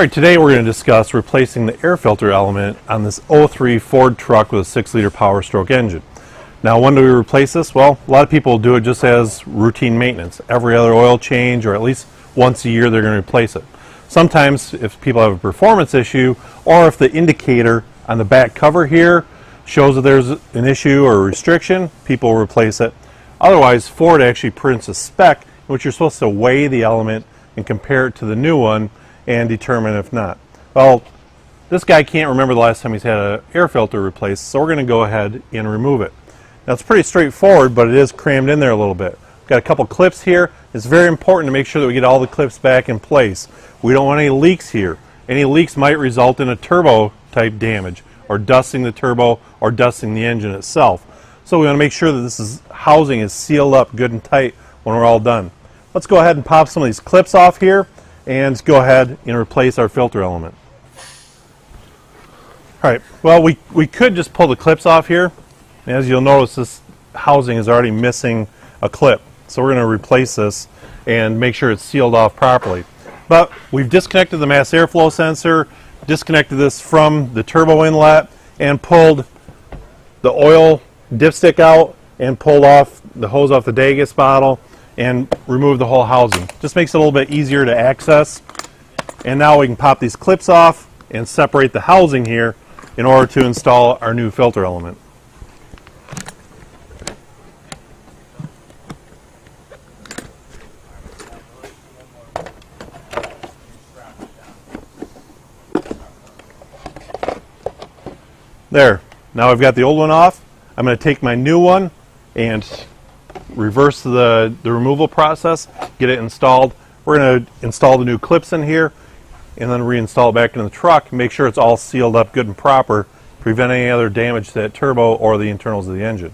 Alright, today we're going to discuss replacing the air filter element on this '03 Ford truck with a 6-liter Powerstroke engine. Now, when do we replace this? Well, a lot of people do it just as routine maintenance. Every other oil change, or at least once a year, they're going to replace it. Sometimes, if people have a performance issue, or if the indicator on the back cover here shows that there's an issue or a restriction, people will replace it. Otherwise, Ford actually prints a spec in which you're supposed to weigh the element and compare it to the new one and determine if not. Well, this guy can't remember the last time he's had an air filter replaced, so we're going to go ahead and remove it. Now, it's pretty straightforward, but it is crammed in there a little bit. We've got a couple clips here. It's very important to make sure that we get all the clips back in place. We don't want any leaks here. Any leaks might result in a turbo type damage, or dusting the turbo, or dusting the engine itself. So we want to make sure that this housing is sealed up good and tight when we're all done. Let's go ahead and pop some of these clips off here and go ahead and replace our filter element. Alright, well, we could just pull the clips off here. As you'll notice, this housing is already missing a clip. So we're going to replace this and make sure it's sealed off properly. But we've disconnected the mass airflow sensor, disconnected this from the turbo inlet, and pulled the oil dipstick out and pulled off the hose off the Dagus bottle and remove the whole housing. Just makes it a little bit easier to access. And now we can pop these clips off and separate the housing here in order to install our new filter element. There. Now I've got the old one off. I'm going to take my new one and reverse the removal process, get it installed. We're going to install the new clips in here and then reinstall it back into the truck, make sure it's all sealed up good and proper, prevent any other damage to that turbo or the internals of the engine.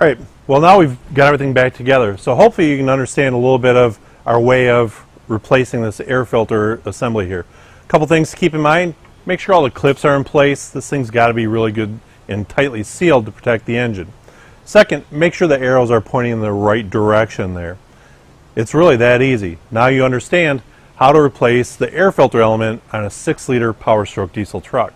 Alright, well, now we've got everything back together, so hopefully you can understand a little bit of our way of replacing this air filter assembly here. A couple things to keep in mind: make sure all the clips are in place. This thing's got to be really good and tightly sealed to protect the engine. Second, make sure the arrows are pointing in the right direction there. It's really that easy. Now you understand how to replace the air filter element on a 6-liter Powerstroke diesel truck.